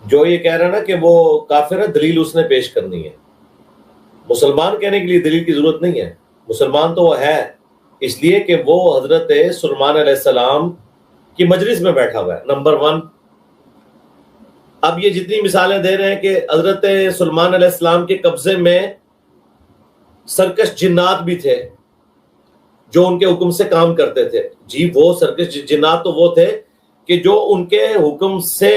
جو یہ کہہ رہا ہے نا کہ وہ کافر ہے، دلیل اس نے پیش کرنی ہے. مسلمان کہنے کے لیے دلیل کی ضرورت نہیں ہے. مسلمان تو وہ ہے اس لیے کہ وہ حضرت سلیمان علیہ السلام کی مجلس میں بیٹھا ہوا ہے. نمبر 1. اب یہ جتنی مثالیں دے رہے ہیں کہ حضرت سلیمان علیہ السلام کے قبضے میں سرکش جنات بھی تھے جو ان کے حکم سے کام کرتے تھے. جی وہ سرکش جنات تو وہ تھے کہ جو ان کے حکم سے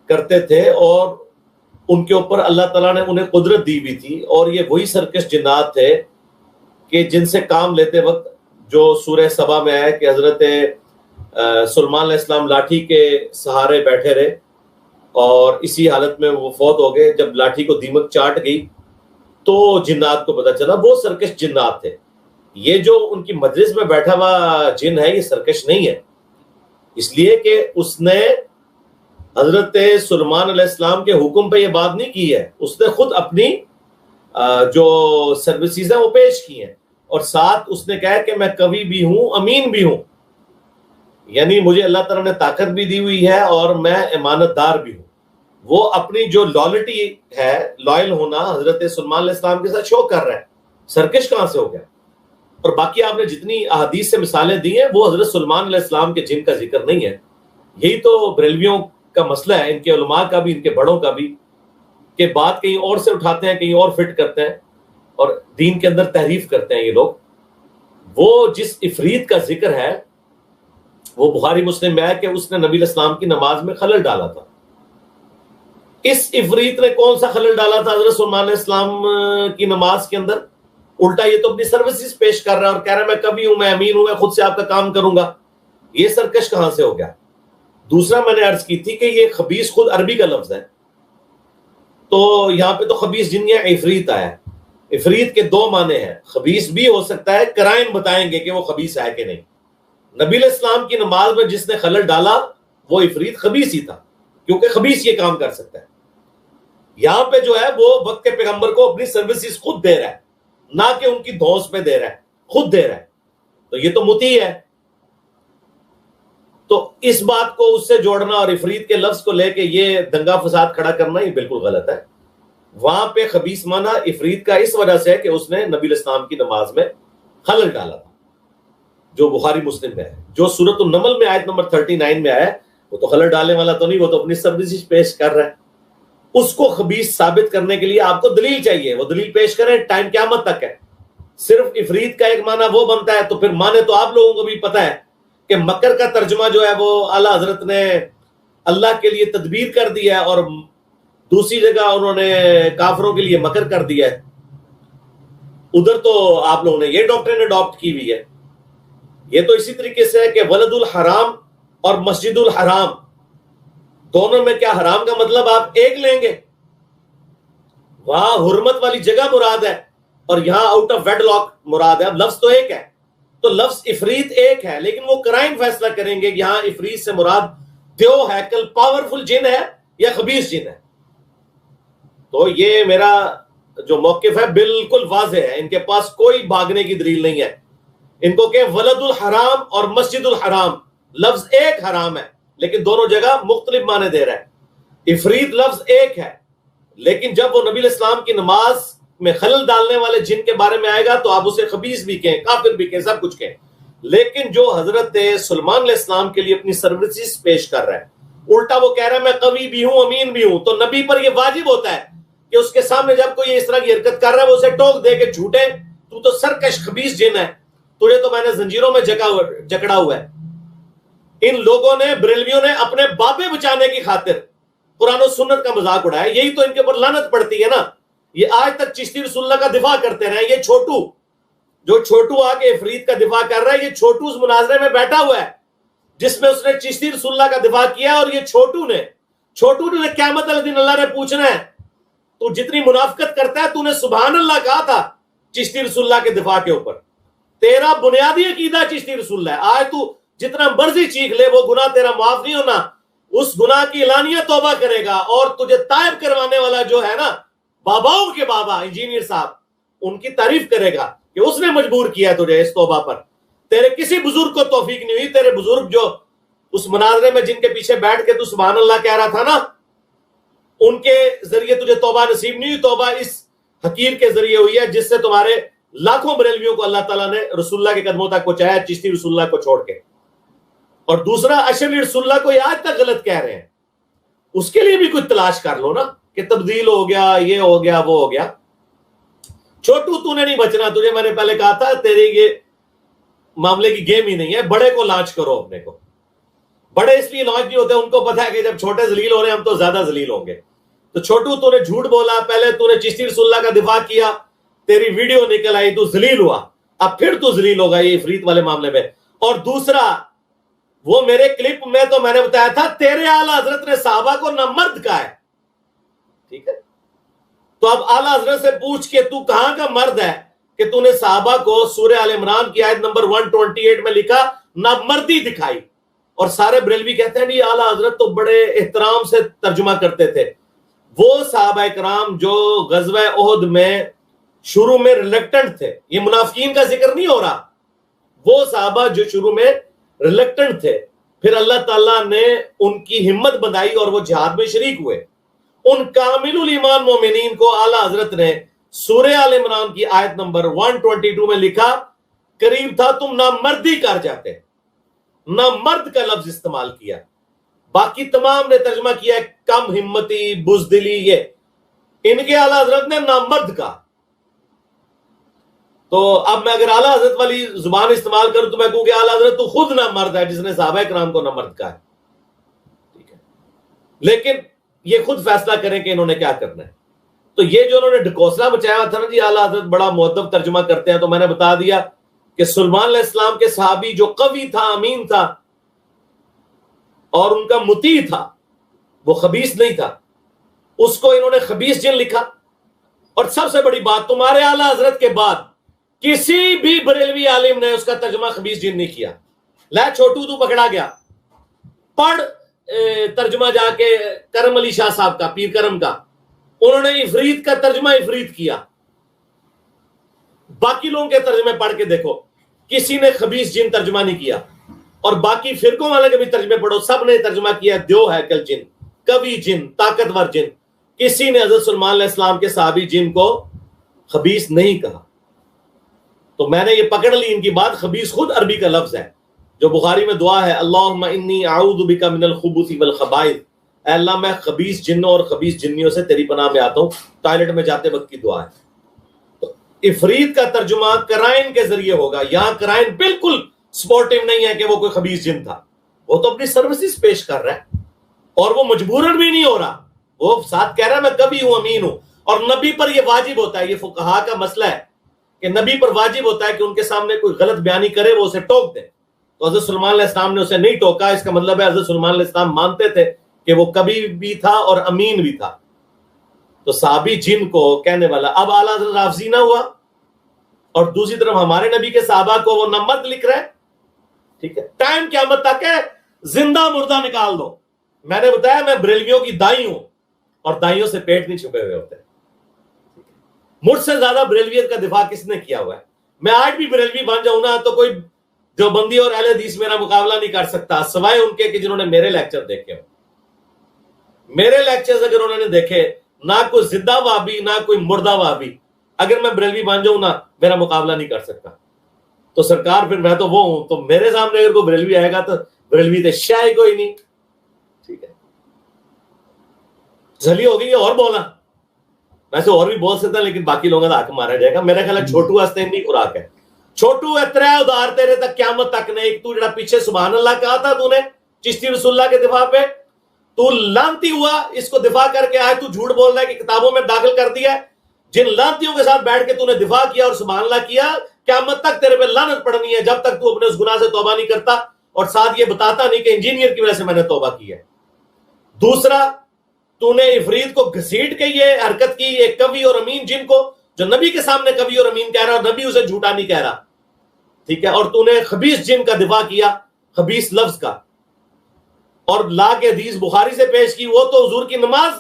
کرتے تھے اور ان کے اوپر اللہ تعالیٰ نے انہیں قدرت دی بھی تھی. اور یہ وہی سرکش جنات تھے کہ جن سے کام لیتے وقت جو سورہ سبا میں آیا کہ حضرت سلیمان علیہ السلام لاٹھی کے سہارے بیٹھے رہے اور اسی حالت میں وہ فوت ہو گئے. جب لاٹھی کو دیمک چاٹ گئی تو جنات کو پتہ چلا وہ سرکش جنات تھے. یہ جو ان کی مجلس میں بیٹھا ہوا جن ہے یہ سرکش نہیں ہے، اس لیے کہ اس نے حضرت سلیمان علیہ السلام کے حکم پہ یہ بات نہیں کی ہے. اس نے خود اپنی جو سروسز ہیں وہ پیش کی ہیں اور ساتھ اس نے کہا کہ میں قوی بھی ہوں، امین بھی ہوں. یعنی مجھے اللہ تعالیٰ نے طاقت بھی دی ہوئی ہے اور میں امانت دار بھی ہوں. وہ اپنی جو لائلٹی ہے، لائل ہونا حضرت سلیمان علیہ السلام کے ساتھ شو کر رہا ہے. سرکش کہاں سے ہو گیا؟ اور باقی آپ نے جتنی احادیث سے مثالیں دی ہیں وہ حضرت سلیمان علیہ السلام کے جن کا ذکر نہیں ہے. یہی تو بریلویوں کا مسئلہ ہے، ان کے علماء کا بھی، ان کے بڑوں کا بھی، کہ بات کہیں اور سے اٹھاتے ہیں، کہیں اور فٹ کرتے ہیں اور دین کے اندر تحریف کرتے ہیں یہ لوگ. وہ جس عفریت کا ذکر ہے وہ بخاری مسلم میں ہے کہ اس نے نبی علیہ السلام کی نماز میں خلل ڈالا تھا. اس عفریت نے کون سا خلل ڈالا تھا حضرت سلیمان علیہ السلام کی نماز کے اندر؟ الٹا یہ تو اپنی سروسز پیش کر رہا ہے اور کہہ رہا ہے میں کبھی ہوں، میں امین ہوں، میں خود سے آپ کا کام کروں گا. یہ سرکش کہاں سے ہو گیا؟ دوسرا میں نے عرض کی تھی کہ یہ خبیث خود عربی کا لفظ ہے، تو یہاں پہ تو خبیث جن یا عفریت آیا ہے. عفریت کے 2 معنی ہیں. خبیث بھی ہو سکتا ہے، قرائن بتائیں گے کہ وہ خبیث ہے کہ نہیں. نبی علیہ السلام کی نماز میں جس نے خلل ڈالا وہ عفریت خبیث ہی تھا، کیونکہ خبیث یہ کام کر سکتا ہے. یہاں پہ جو ہے وہ وقت کے پیغمبر کو اپنی سروسز خود دے رہا ہے، نہ کہ ان کی دھوس پہ دے رہا ہے، خود دے رہا ہے. تو یہ تو مطیع ہے. تو اس بات کو اس سے جوڑنا اور عفریت کے لفظ کو لے کے یہ دنگا فساد کھڑا کرنا یہ بالکل غلط ہے. وہاں پہ خبیث معنی عفریت کا اس وجہ سے ہے کہ اس نے نبی علیہ السلام کی نماز میں خلل ڈالا تھا، جو بخاری مسلم میں ہے. جو سورۃ النمل میں آیت نمبر 39 میں آیا وہ تو خلل ڈالنے والا تو نہیں، وہ تو اپنی سروسز پیش کر رہا ہے. اس کو خبیث ثابت کرنے کے لیے آپ کو دلیل چاہیے، وہ دلیل پیش کریں. ٹائم قیامت تک ہے. صرف عفریت کا ایک معنی وہ بنتا ہے تو پھر معنی تو آپ لوگوں کو بھی پتہ ہے کہ مکر کا ترجمہ جو ہے وہ اعلیٰ حضرت نے اللہ کے لیے تدبیر کر دیا ہے اور دوسری جگہ انہوں نے کافروں کے لیے مکر کر دیا ہے. ادھر تو آپ لوگوں نے یہ ڈاکٹرین اڈاپٹ کی ہوئی ہے. یہ تو اسی طریقے سے ہے کہ ولد الحرام اور مسجد الحرام دونوں میں کیا حرام کا مطلب آپ ایک لیں گے؟ وہاں حرمت والی جگہ مراد ہے اور یہاں آؤٹ آف ویڈ لاک مراد ہے. اب لفظ تو ایک ہے، تو لفظ عفریت ایک ہے، لیکن وہ قرائن فیصلہ کریں گے کہ یہاں عفریت سے مراد دیو ہے، کل پاورفل جن ہے یا خبیث جن ہے. تو یہ میرا جو موقف ہے بالکل واضح ہے. ان کے پاس کوئی بھاگنے کی دلیل نہیں ہے. ان کو کہ ولد الحرام اور مسجد الحرام لفظ ایک حرام ہے لیکن دونوں جگہ مختلف معنی دے رہا ہے. عفریت لفظ ایک ہے لیکن جب وہ نبی علیہ السلام کی نماز میں خلل ڈالنے والے جن کے بارے میں آئے گا تو آپ اسے خبیث بھی کہیں، کافر بھی کہیں، سب کچھ کہیں. لیکن جو حضرت سلیمان علیہ السلام کے لیے اپنی سروسز پیش کر رہا ہے، الٹا وہ کہہ رہا ہے میں قوی بھی ہوں، امین بھی ہوں. تو نبی پر یہ واجب ہوتا ہے کہ اس کے سامنے جب کوئی اس طرح کی حرکت کر رہا ہے وہ اسے ٹوک دے کہ جھوٹے تو سرکش خبیث جن ہے، تجھے تو میں نے زنجیروں میں جکڑا ہوا ہے. ان لوگوں نے، بریلویوں نے اپنے بابے بچانے کی خاطر قرآن و سنت کا مذاق اڑایا. یہی تو ان کے اوپر لعنت پڑتی ہے نا. یہ آج تک چشتی رسول اللہ کا دفاع کرتے رہے. یہ چھوٹو آ کے عفریت کا دفاع کر رہا ہے. یہ چھوٹو اس مناظرے میں بیٹھا ہوا ہے جس میں اس نے چشتی رسول اللہ کا دفاع کیا. اور یہ چھوٹو نے قیامت والے دن اللہ نے پوچھنا ہے تو جتنی منافقت کرتا ہے تو نے سبحان اللہ کہا تھا چشتی رسول اللہ کے دفاع کے اوپر. تیرا بنیادی عقیدہ چشتی رسول اللہ ہے. آج تو جتنا مرضی چیخ لے وہ گناہ تیرا معاف نہیں ہونا. اس گناہ کی اعلانیہ توبہ کرے گا اور تجھے تائب کروانے والا جو ہے نا، باباؤں کے بابا انجینئر صاحب، ان کی تعریف کرے گا کہ اس نے مجبور کیا تجھے اس توبہ پر. تیرے کسی بزرگ کو توفیق نہیں ہوئی. تیرے بزرگ جو اس مناظرے میں جن کے پیچھے بیٹھ کے تو سبحان اللہ کہہ رہا تھا نا، ان کے ذریعے تجھے توبہ نصیب نہیں ہوئی، توبہ اس حقیر کے ذریعے ہوئی ہے جس سے تمہارے لاکھوں بریلویوں کو اللہ تعالیٰ نے رسول اللہ کے قدموں تک پہنچایا، چشتی رسول اللہ کو چھوڑ کے. اور دوسرا اشعری رسول اللہ کو یہ آج تک غلط کہہ رہے ہیں، اس کے لیے بھی کچھ تلاش کر لو نا کہ تبدیل ہو گیا، یہ ہو گیا، وہ ہو گیا. چھوٹو تو نے نہیں بچنا، تجھے میں نے پہلے کہا تھا تیری یہ معاملے کی گیم ہی نہیں ہے. بڑے کو لانچ کرو اپنے کو. بڑے اس لیے لانچ نہیں ہوتے، ان کو پتا ہے کہ جب چھوٹے ذلیل ہو رہے ہیں ہم تو زیادہ ذلیل ہوں گے. تو چھوٹو تو نے جھوٹ بولا، پہلے تو نے چشتی رسول اللہ کا دفاع کیا، تیری ویڈیو نکل آئی، تو ذلیل ہوا. اب پھر تو ذلیل ہوگا یہ عفریت والے معاملے میں. اور دوسرا وہ میرے کلپ میں تو میں نے بتایا تھا تیرے اعلیٰ حضرت نے صحابہ کو نہ مرد کہا ہے، ٹھیک ہے. تو اب اعلیٰ حضرت سے پوچھ کے تو کہاں کا مرد ہے کہ تو نے صحابہ کو سورہ آل عمران کی آیت نمبر 128 میں لکھا نہ مردی دکھائی. اور سارے بریلوی کہتے ہیں نہیں اعلیٰ حضرت تو بڑے احترام سے ترجمہ کرتے تھے. وہ صحابہ کرام جو غزوہ احد میں شروع میں ریلیکٹنٹ تھے، یہ منافقین کا ذکر نہیں ہو رہا، وہ صحابہ جو شروع میں ریلیکٹنٹ تھے، پھر اللہ تعالیٰ نے ان کی ہمت بندائی اور وہ جہاد میں شریک ہوئے. ان کامل الایمان مومنین کو اعلیٰ حضرت نے سورہ آل عمران کی آیت نمبر 122 میں لکھا قریب تھا تم نامردی کر جاتے. نامرد کا لفظ استعمال کیا. باقی تمام نے ترجمہ کیا کم ہمتی، بزدلی، یہ ان کے اعلیٰ حضرت نے نامرد کا. تو اب میں اگر اعلیٰ حضرت والی زبان استعمال کروں تو میں کہوں کہ اعلیٰ حضرت تو خود نامرد ہے جس نے صحابہ کرام کو نامرد کہا ہے، ٹھیک ہے. لیکن یہ خود فیصلہ کریں کہ انہوں نے کیا کرنا ہے. تو یہ جو انہوں نے ڈھکوسلا بچایا تھا نا جی اعلیٰ حضرت بڑا مؤدب ترجمہ کرتے ہیں، تو میں نے بتا دیا کہ سلیمان علیہ السلام کے صحابی جو قوی تھا، امین تھا اور ان کا مطیع تھا، وہ خبیث نہیں تھا، اس کو انہوں نے خبیث جن لکھا. اور سب سے بڑی بات تمہارے اعلیٰ حضرت کے بعد کسی بھی بریلوی عالم نے اس کا ترجمہ خبیث جن نہیں کیا. لے چھوٹو تو پکڑا گیا، پڑھ ترجمہ جا کے کرم علی شاہ صاحب کا، پیر کرم کا، انہوں نے عفریت کا ترجمہ عفریت کیا. باقی لوگوں کے ترجمے پڑھ کے دیکھو، کسی نے خبیث جن ترجمہ نہیں کیا. اور باقی فرقوں والے کے بھی ترجمے پڑھو، سب نے ترجمہ کیا دیو ہے کل جن، کبھی جن، طاقتور جن. کسی نے حضرت سلیمان علیہ السلام کے صحابی جن کو خبیث نہیں کہا. تو میں نے یہ پکڑ لی ان کی بات، خبیث خود عربی کا لفظ ہے جو بخاری میں دعا ہے اللہم انی اعوذ بک من الخبث والخبائث، اے اللہ میں خبیث جنوں اور خبیث جنیوں سے تیری پناہ میں آتا ہوں. ٹوائلٹ میں جاتے وقت کی دعا ہے. تو عفریت کا ترجمہ کرائن کے ذریعے ہوگا. یہاں کرائن بالکل سپورٹیو نہیں ہے کہ وہ کوئی خبیث جن تھا، وہ تو اپنی سروسز پیش کر رہا ہے اور وہ مجبوراً بھی نہیں ہو رہا، وہ ساتھ کہہ رہا ہے میں کبھی ہوں، امین ہوں. اور نبی پر یہ واجب ہوتا ہے، یہ فقہا کا مسئلہ ہے کہ نبی پر واجب ہوتا ہے کہ ان کے سامنے کوئی غلط بیانی کرے وہ اسے ٹوک دے. تو حضرت سلیمان علیہ السلام نے اسے نہیں ٹوکا. اس کا مطلب ہے حضرت سلیمان علیہ السلام مانتے تھے کہ وہ کبھی بھی تھا اور امین بھی تھا. تو صحابی جن کو کہنے والا اب اعلیٰ حضرت رافضی نہ ہوا، اور دوسری طرف ہمارے نبی کے صحابہ کو وہ نمت لکھ رہے ہیں، ٹھیک ہے. ٹائم قیامت تک ہے، زندہ مردہ نکال دو. میں نے بتایا میں بریلویوں کی دائی ہوں اور دائیوں سے پیٹ نہیں چھپے ہوئے ہوتے. مجھ سے زیادہ بریلویت کا دفاع کس نے کیا ہوا ہے؟ میں آج بھی بریلوی بن جاؤں نا تو کوئی دیوبندی اور اہل حدیث میرا مقابلہ نہیں کر سکتا، سوائے ان کے کہ جنہوں نے میرے لیکچر دیکھے ہو. میرے لیکچرز اگر انہوں نے دیکھے، نہ کوئی زندہ وہابی نہ کوئی مردہ وہابی، اگر میں بریلوی بن جاؤں نا میرا مقابلہ نہیں کر سکتا. تو سرکار پھر میں تو وہ ہوں، تو میرے سامنے اگر کوئی بریلوی آئے گا تو بریلوی تو شاید کوئی نہیں، ٹھیک ہے. جھلی ہو گئی اور بولا، ویسے اور بھی بول سکتا لیکن باقی لوگوں کا حق مارا جائے گا. میرا خیال ہے چھوٹو واسطے نہیں خوراک ہے. چھوٹو اترا ادار تیرے تک قیامت تک نے. ایک تو جڑا پیچھے سبحان اللہ کہا تھا تو نے چشتی رسول اللہ کے دفاع پہ، تو لانتی ہوا، اس کو دفاع کر کے آئے تو جھوٹ بول رہا ہے کہ کتابوں میں داخل کر دیا ہے. جن لانتیوں کے ساتھ بیٹھ کے تو نے دفاع کیا اور سبحان اللہ کیا، قیامت تک تیرے پہ لعنت پڑنی ہے جب تک تو اپنے اس گناہ سے توبہ نہیں کرتا اور ساتھ یہ بتاتا نہیں کہ انجینئر کی وجہ سے میں نے توبہ کی ہے. دوسرا، تو نے عفریت کو گھسیٹ کے یہ حرکت کی، ایک کوی اور امین جن کو، جو نبی کے سامنے کوی اور امین کہہ رہا اور نبی اسے جھوٹا نہیں کہہ رہا، ٹھیک ہے. اور تو نے خبیث جن کا دفاع کیا، خبیث لفظ کا، اور لا کے حدیث بخاری سے پیش کی. وہ تو حضور کی نماز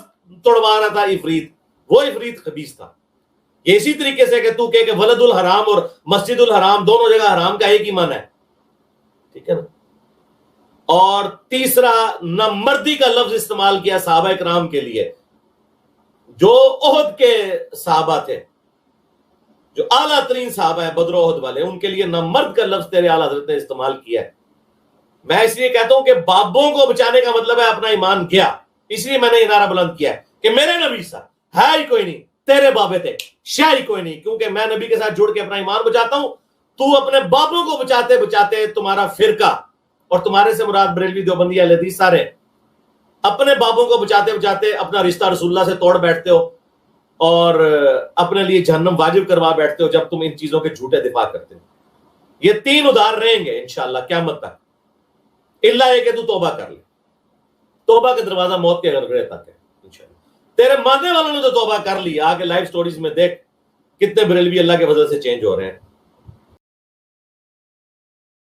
توڑوا رہا تھا عفریت، وہ عفریت خبیث تھا. یہ اسی طریقے سے کہ تو کہ ولد الحرام اور مسجد الحرام دونوں جگہ حرام کا ایک ہی معنی ہے، ٹھیک ہے نا. اور تیسرا، نامردی کا لفظ استعمال کیا صحابہ کرام کے لیے. جو احد کے صحابہ تھے، جو اعلیٰ ترین صحابہ ہیں بدر و احد والے، ان کے لیے نامرد کا لفظ تیرے اعلیٰ حضرت نے استعمال کیا ہے۔ میں اس لیے کہتا ہوں کہ بابوں کو بچانے کا مطلب ہے اپنا ایمان گیا، اس لیے میں نے یہ نعرہ بلند کیا ہے کہ میرے نبی صاحب ہے ہی کوئی نہیں، تیرے بابے تھے شاہ ہی کوئی نہیں، کیونکہ میں نبی کے ساتھ جڑ کے اپنا ایمان بچاتا ہوں۔ تو اپنے بابوں کو بچاتے بچاتے تمہارا فرقہ، اور تمہارے سے مراد بریلوی دیوبندی اہل حدیث سارے، اپنے بابوں کو بچاتے بچاتے اپنا رشتہ رسول اللہ سے توڑ بیٹھتے ہو اور اپنے لیے جہنم واجب کروا بیٹھتے ہو جب تم ان چیزوں کے جھوٹے دفاع کرتے ہو۔ یہ تین ادھار رہیں گے انشاءاللہ قیامت تک، اللہ ہے کہ تو توبہ کر لے۔ توبہ کا دروازہ موت کے گڑگڑے تک ہے انشاءاللہ۔ تیرے ماننے والوں نے تو توبہ کر لی، آگے لائف سٹوریز میں دیکھ کتنے بریلوی اللہ کے فضل سے چینج ہو رہے ہیں۔